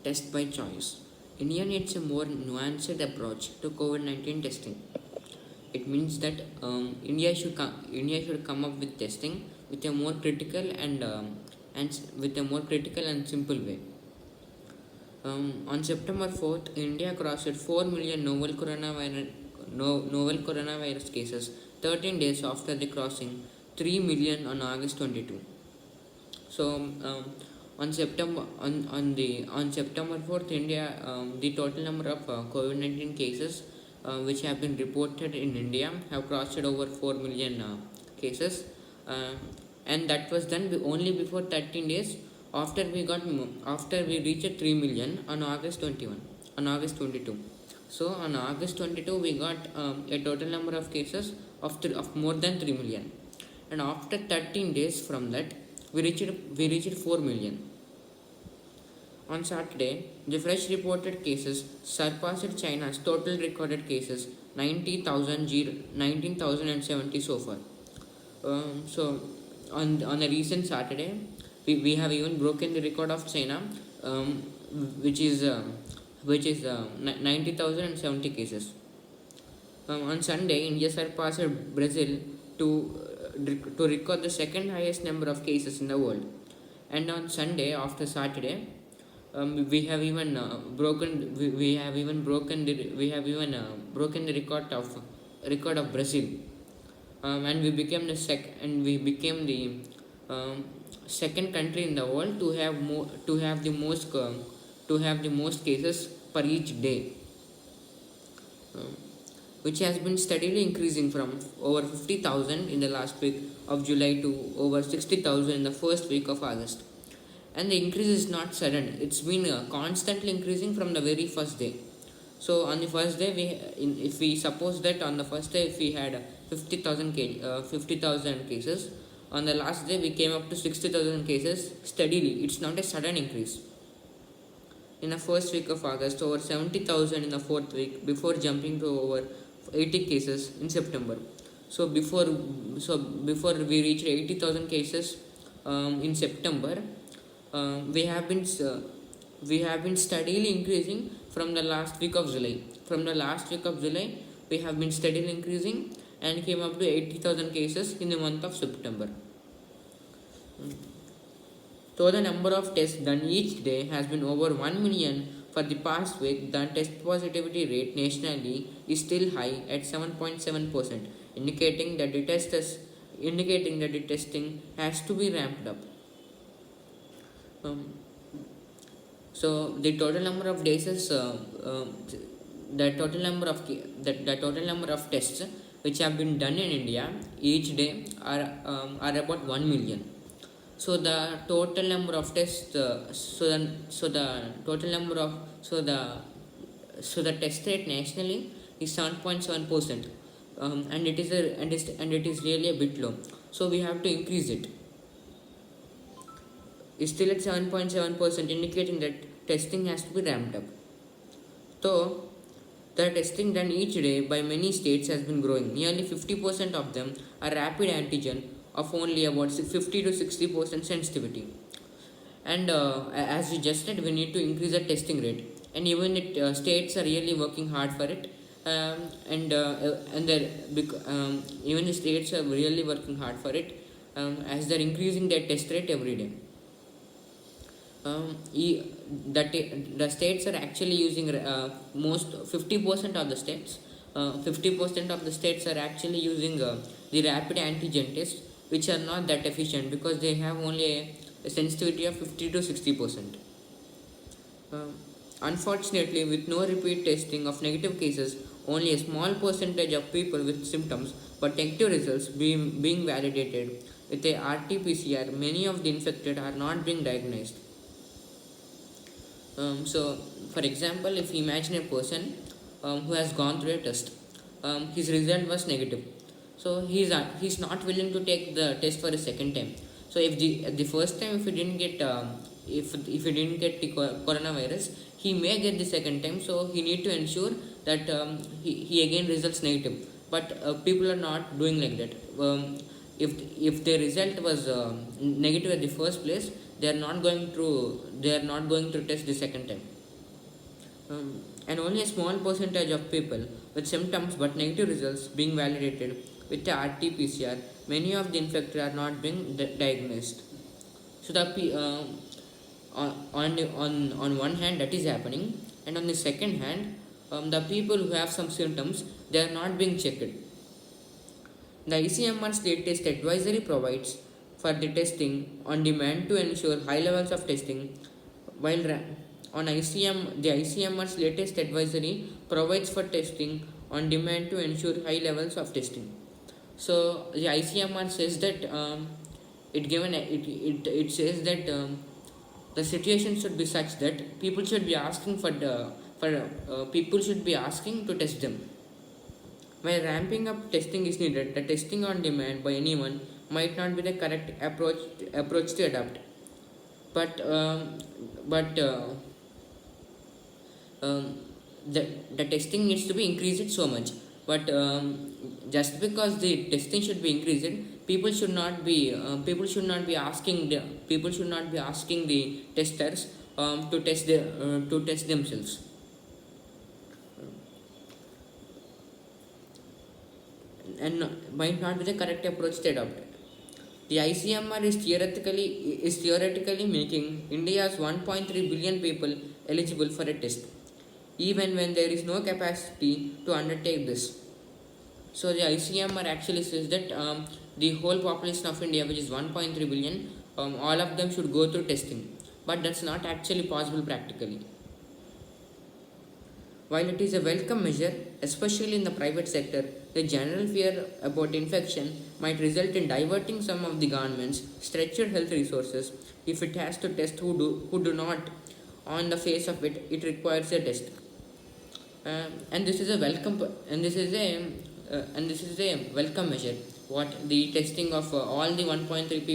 test by choice. India needs a more nuanced approach to COVID-19 testing. It means that India should come up with testing with a more critical and simple way. On September 4th, India crossed 4 million novel coronavirus cases 13 days after the crossing 3 million on August 22. So on September 4th, India the total number of COVID-19 cases which have been reported in India have crossed over 4 million cases, and that was done only before 13 days after we reached 3 million on August 22. So on August 22 we got a total number of cases of more than 3 million, and after 13 days from that we reached 4 million. On Saturday, the fresh reported cases surpassed China's total recorded cases 19,070 so far. So on a recent Saturday, we have even broken the record of China, which is 90,070 cases. On Sunday, India surpassed Brazil to record the second highest number of cases in the world. And on Sunday, after Saturday, we have even broken the record of Brazil, and we became the second country in the world to have the most cases per each day, which has been steadily increasing from over 50,000 in the last week of July to over 60,000 in the first week of August. And the increase is not sudden, it's been constantly increasing from the very first day. So on the first day, if we suppose that on the first day if we had 50,000 cases, on the last day we came up to 60,000 cases steadily. It's not a sudden increase. In the first week of August, over 70,000 in the fourth week, before jumping to over 80 cases in September. So before we reached 80,000 cases in September, we have been steadily increasing from the last week of July. From the last week of July, we have been steadily increasing and came up to 80,000 cases in the month of September. So the number of tests done each day has been over 1 million for the past week. The test positivity rate nationally is still high at 7.7%, indicating that the testing has to be ramped up. So the total number of tests which have been done in India each day are about 1 million. So the total number of tests, the test rate nationally is 7.7%, and it is really a bit low. So we have to increase it. Is still at 7.7%, indicating that testing has to be ramped up. So, the testing done each day by many states has been growing. Nearly 50% of them are rapid antigen of only about 50 to 60% sensitivity. And as we just said, we need to increase the testing rate. And even states are really working hard for it. Even the states are really working hard for it, as they're increasing their test rate every day. The states are actually using most 50% of the states. 50% of the states are actually using the rapid antigen test, which are not that efficient because they have only a sensitivity of 50 to 60%. Unfortunately, with no repeat testing of negative cases, only a small percentage of people with symptoms but negative results being validated with a RT-PCR, many of the infected are not being diagnosed. So, for example, if you imagine a person who has gone through a test, his result was negative, so he's not willing to take the test for a second time. So, if the first time if he didn't get the coronavirus, he may get the second time. So he need to ensure that he again results negative. But people are not doing like that. If the result was negative at the first place, they are not going to test the second time. And only a small percentage of people with symptoms but negative results being validated with the RT-PCR. Many of the infected are not being diagnosed. So on one hand that is happening, and on the second hand, the people who have some symptoms, they are not being checked. The ICMR's latest advisory provides for the testing on demand to ensure high levels of testing. While the ICMR's latest advisory provides for testing on demand to ensure high levels of testing. So the ICMR says that it says that the situation should be such that people should be asking people should be asking to test them. While ramping up testing is needed, the testing on demand by anyone might not be the correct approach to adopt. But but the testing needs to be increased so much. But just because the testing should be increased, people should not be asking the testers to test themselves. And might not be the correct approach to adopt. The ICMR is theoretically making India's 1.3 billion people eligible for a test, even when there is no capacity to undertake this. So the ICMR actually says that the whole population of India, which is 1.3 billion, all of them should go through testing, but that's not actually possible practically. While it is a welcome measure, especially in the private sector, the general fear about infection might result in diverting some of the government's stretched health resources if it has to test who do not. On the face of it, it requires a test, and this is a welcome and this is a welcome measure. What the testing of all the 1.3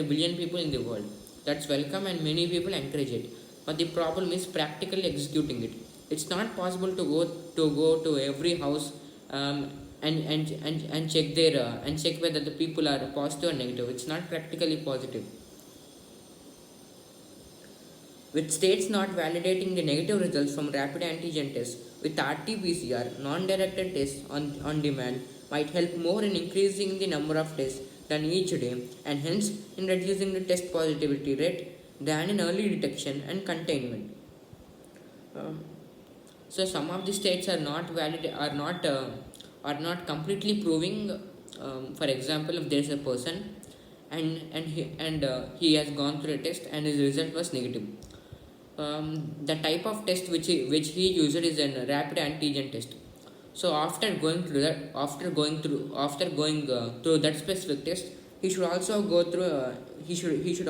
billion people in the world, that's welcome, and many people encourage it. But the problem is practically executing it. It's not possible to go to every house and check and check whether the people are positive or negative. It's not practically positive. With states not validating the negative results from rapid antigen tests with RT-PCR, non-directed tests on demand might help more in increasing the number of tests done each day, and hence in reducing the test positivity rate than in early detection and containment. So some of the states are not completely proving. For example, if there is a person and he has gone through a test and his result was negative, the type of test which he used is a rapid antigen test. So after going through that specific test, he should also go through he should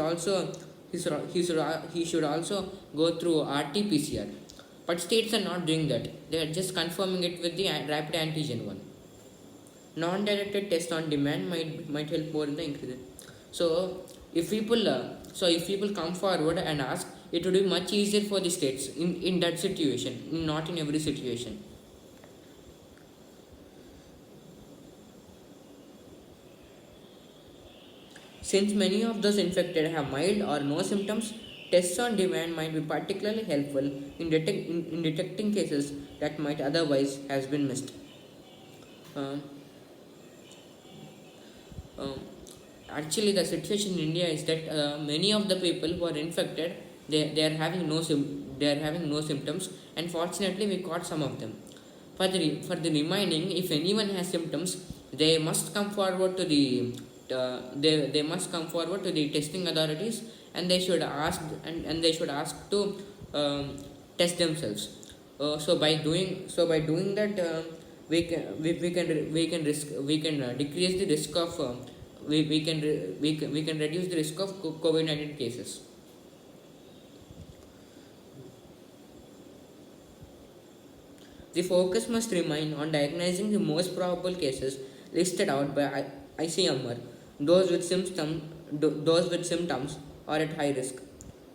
also go through RT-PCR. But states are not doing that. They are just confirming it with the rapid antigen one. Non-directed test on demand might help more in the increase. So if people come forward and ask, it would be much easier for the states in that situation, not in every situation. Since many of those infected have mild or no symptoms, tests on demand might be particularly helpful in detecting cases that might otherwise have been missed. Uh, uh, Actually, the situation in India is that many of the people who are infected, they are having no symptoms, and fortunately we caught some of them. For the remaining, if anyone has symptoms, they must come forward to the they must come forward to the testing authorities, and they should ask to test themselves. By doing that, we can decrease the risk of we can reduce the risk of COVID-19 cases. The focus must remain on diagnosing the most probable cases listed out by ICMR, those with symptoms are at high risk.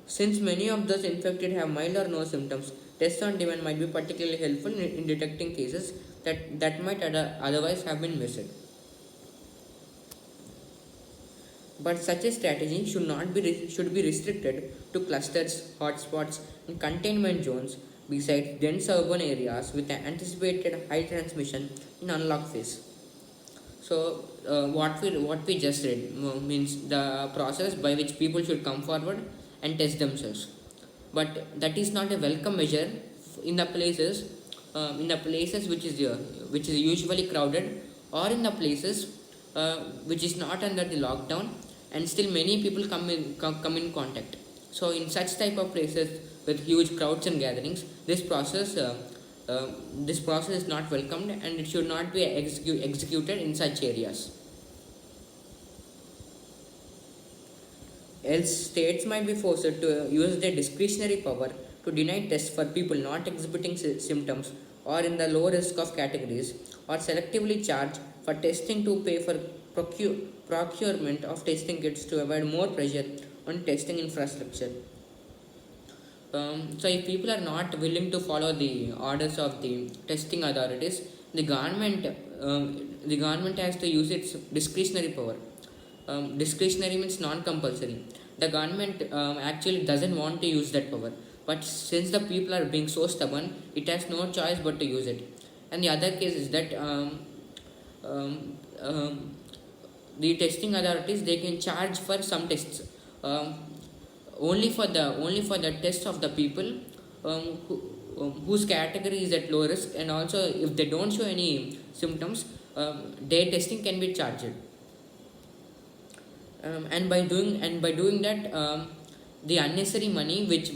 Since many of those infected have mild or no symptoms, tests on demand might be particularly helpful in detecting cases that might otherwise have been missed. But such a strategy should be restricted to clusters, hotspots, and containment zones besides dense urban areas with an anticipated high transmission in unlock phase. So, what we just read means the process by which people should come forward and test themselves. But that is not a welcome measure in the places which is usually crowded, or in the places which is not under the lockdown, and still many people come in contact. So, in such type of places with huge crowds and gatherings, uh, this process is not welcomed and it should not be executed in such areas. Else, states might be forced to use their discretionary power to deny tests for people not exhibiting symptoms or in the low risk of categories, or selectively charge for testing to pay for procurement of testing kits to avoid more pressure on testing infrastructure. So if people are not willing to follow the orders of the testing authorities, the government has to use its discretionary power. Discretionary means non-compulsory. The government actually doesn't want to use that power, but since the people are being so stubborn, it has no choice but to use it. And the other case is that um, um, the testing authorities, they can charge for some tests. Um, only for the test of the people whose category is at low risk, and also if they don't show any symptoms, their testing can be charged. And by doing that, the unnecessary money which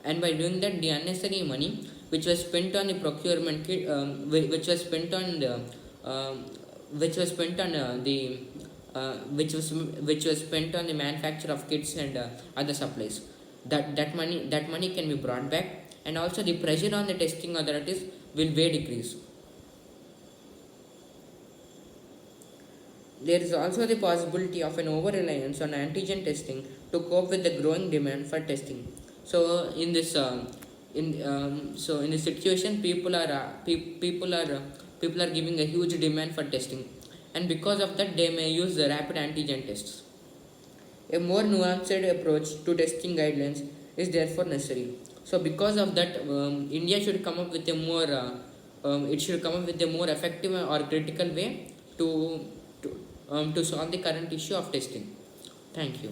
and by doing that the unnecessary money which was spent on the procurement kit, which was spent on the which was spent on the which was spent on the manufacture of kits and other supplies, that money can be brought back, and also the pressure on the testing authorities will way decrease. There is also the possibility of an over reliance on antigen testing to cope with the growing demand for testing. So in this situation, people are giving a huge demand for testing, and because of that, they may use the rapid antigen tests. A more nuanced approach to testing guidelines is therefore necessary. So because of that, India should come up with a more it should come up with a more effective or critical way to to solve the current issue of testing. Thank you.